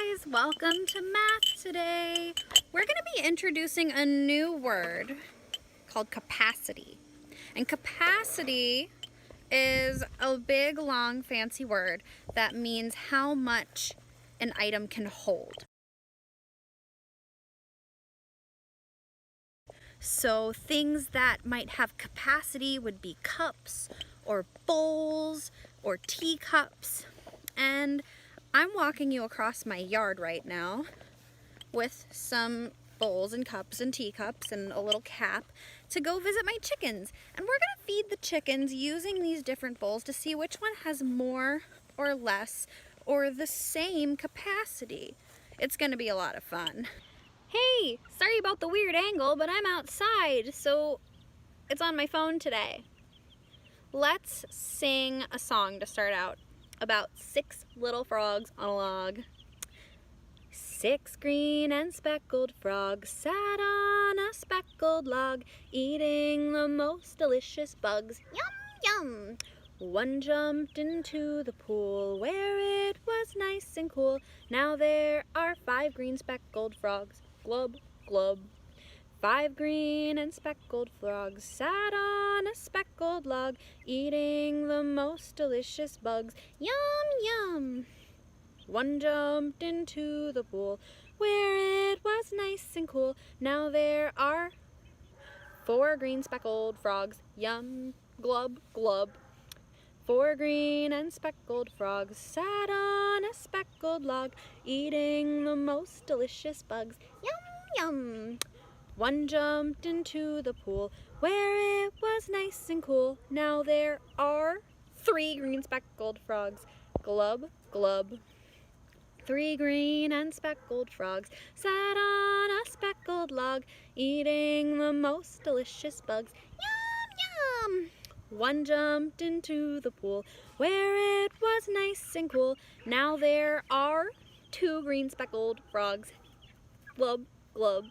guys, welcome to math today. We're going to be introducing a new word called capacity. And capacity is a big, long, fancy word that means how much an item can hold. So things that might have capacity would be cups or bowls or teacups. And I'm walking you across my yard right now with some bowls and cups and teacups and a little cap to go visit my chickens. And we're gonna feed the chickens using these different bowls to see which one has more or less or the same capacity. It's gonna be a lot of fun. Hey, sorry about the weird angle, but I'm outside, so it's on my phone today. Let's sing a song to start out about 6 little frogs on a log. 6 green and speckled frogs sat on a speckled log, eating the most delicious bugs. Yum, yum! One jumped into the pool where it was nice and cool. Now there are 5 green speckled frogs. Glub, glub. 5 green and speckled frogs sat on a speckled log, eating the most delicious bugs. Yum, yum! One jumped into the pool where it was nice and cool. Now there are 4 green speckled frogs. Yum, glub, glub. 4 green and speckled frogs sat on a speckled log, eating the most delicious bugs. Yum, yum! One jumped into the pool where it was nice and cool. Now there are 3 green speckled frogs. Glub, glub. 3 green and speckled frogs sat on a speckled log, eating the most delicious bugs. Yum, yum! One jumped into the pool where it was nice and cool. Now there are 2 green speckled frogs. Glub, glub.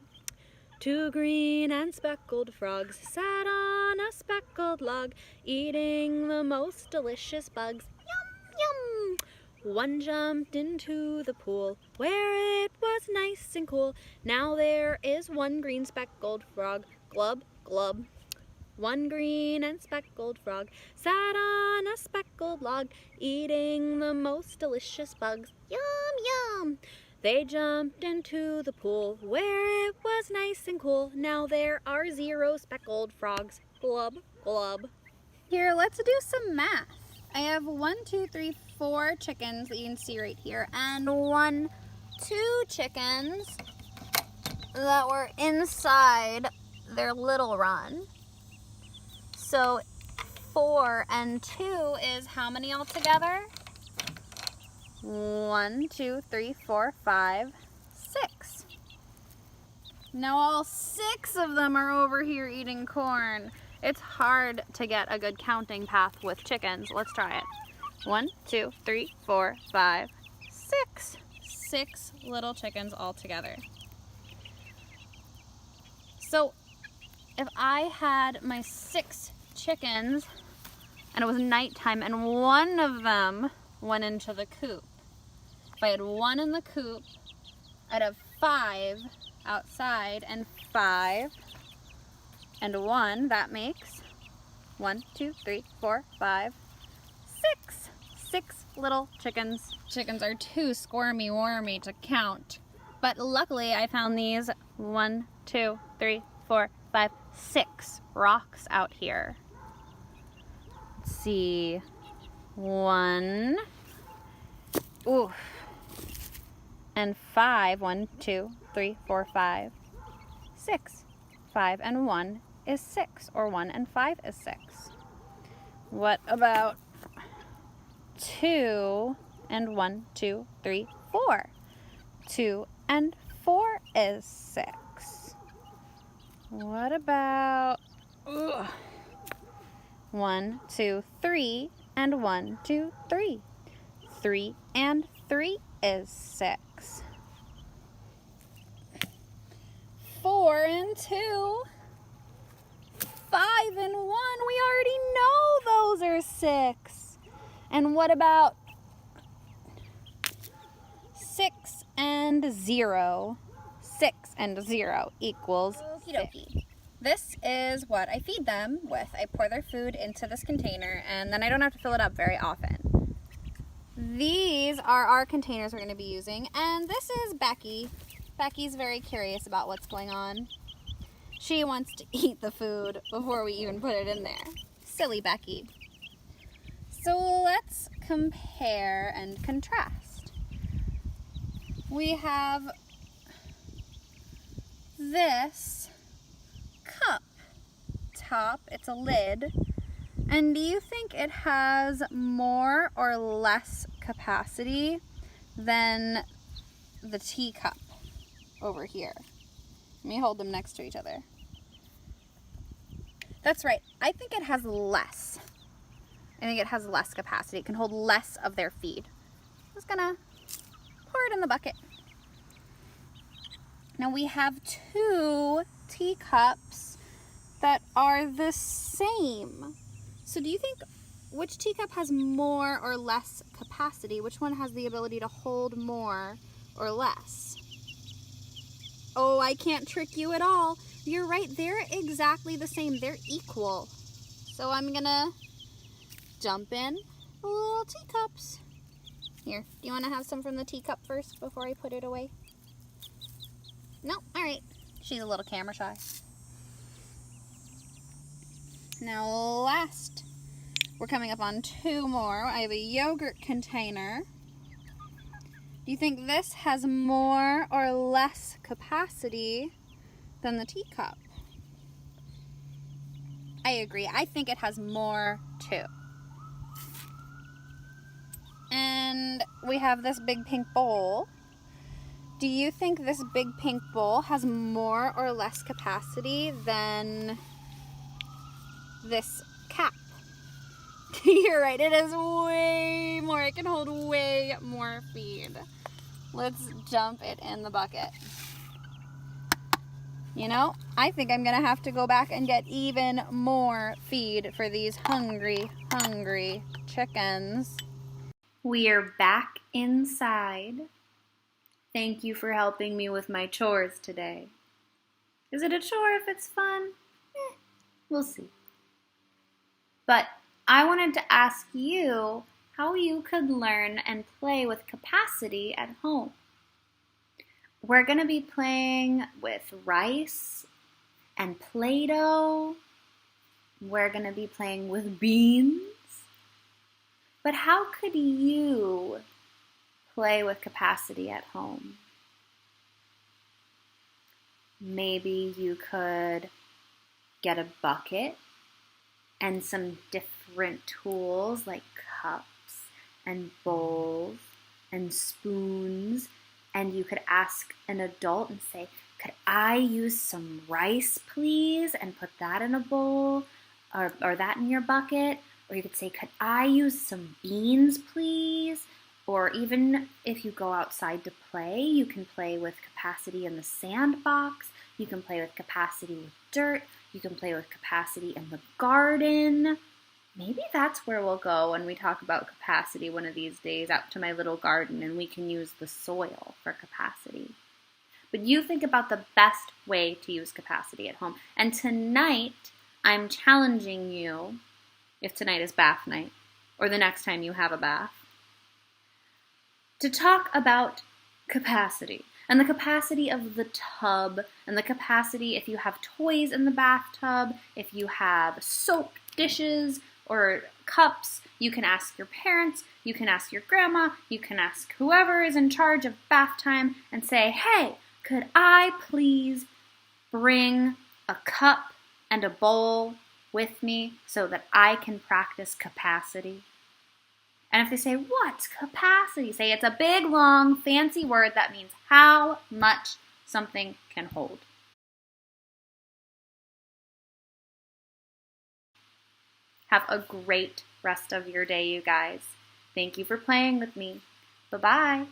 2 green and speckled frogs sat on a speckled log, eating the most delicious bugs. Yum, yum! One jumped into the pool where it was nice and cool. Now there is 1 green speckled frog. Glub, glub. 1 green and speckled frog sat on a speckled log, eating the most delicious bugs. Yum, yum! They jumped into the pool where it was nice and cool. Now there are 0 speckled frogs. Glub, glub. Here, let's do some math. I have 1, 2, 3, 4 chickens that you can see right here, and 1, 2 chickens that were inside their little run. So 4 and 2 is how many altogether? 1, 2, 3, 4, 5, 6. Now all 6 of them are over here eating corn. It's hard to get a good counting path with chickens. Let's try it. 1, 2, 3, 4, 5, 6. 6 little chickens all together. So if I had my 6 chickens and it was nighttime and one of them went into the coop, if I had 1 in the coop, I'd have 5 outside and 5 and 1. That makes 1, 2, 3, 4, 5, 6. 6 little chickens. Chickens are too squirmy wormy to count. But luckily I found these 1, 2, 3, 4, 5, 6 rocks out here. Let's see. 1. Ooh. And 5. 1, 2, 3, 4, 5, 6. 5 and 1 is 6, or 1 and 5 is 6. What about 2 and 1, 2, 3, 4? 2 and 4 is 6. What about 1, 2, 3 and 1, 2, 3? 3 and 3 is 6. 4 and 2. 5 and 1. We already know those are 6. And what about 6 and 0. 6 and 0 equals 50. This is what I feed them with. I pour their food into this container, and then I don't have to fill it up very often. These are our containers we're going to be using, and this is Becky. Becky's very curious about what's going on. She wants to eat the food before we even put it in there. Silly Becky. So let's compare and contrast. We have this cup top, it's a lid, and do you think it has more or less capacity than the teacup over here? Let me hold them next to each other. That's right, I think it has less. I think it has less capacity. It can hold less of their feed. I'm just gonna pour it in the bucket. Now we have 2 teacups that are the same. So do you think which teacup has more or less capacity? Which one has the ability to hold more or less? Oh, I can't trick you at all. You're right, they're exactly the same. They're equal. So I'm gonna dump in the little teacups. Here, do you want to have some from the teacup first before I put it away? No? Alright. She's a little camera shy. Now last, we're coming up on 2 more. I have a yogurt container. Do you think this has more or less capacity than the teacup? I agree. I think it has more too. And we have this big pink bowl. Do you think this big pink bowl has more or less capacity than this cap? You're right, it is way more. It can hold way more feed. Let's dump it in the bucket. You know, I think I'm gonna have to go back and get even more feed for these hungry, hungry chickens. We are back inside. Thank you for helping me with my chores today. Is it a chore if it's fun? We'll see. But I wanted to ask you how you could learn and play with capacity at home. We're going to be playing with rice and Play-Doh. We're going to be playing with beans. But how could you play with capacity at home? Maybe you could get a bucket and some different tools like cups and bowls and spoons, and you could ask an adult and say, could I use some rice please, and put that in a bowl or that in your bucket. Or you could say, could I use some beans please? Or even if you go outside to play, you can play with capacity in the sandbox. You can play with capacity with dirt. You can play with capacity in the garden. Maybe that's where we'll go when we talk about capacity one of these days, out to my little garden, and we can use the soil for capacity. But you think about the best way to use capacity at home. And tonight, I'm challenging you, if tonight is bath night, or the next time you have a bath, to talk about capacity, and the capacity of the tub, and the capacity if you have toys in the bathtub, if you have soap dishes or cups. You can ask your parents, you can ask your grandma, you can ask whoever is in charge of bath time and say, hey, could I please bring a cup and a bowl with me so that I can practice capacity? And if they say, what's capacity? Say it's a big, long, fancy word that means how much something can hold. Have a great rest of your day, you guys. Thank you for playing with me. Bye-bye.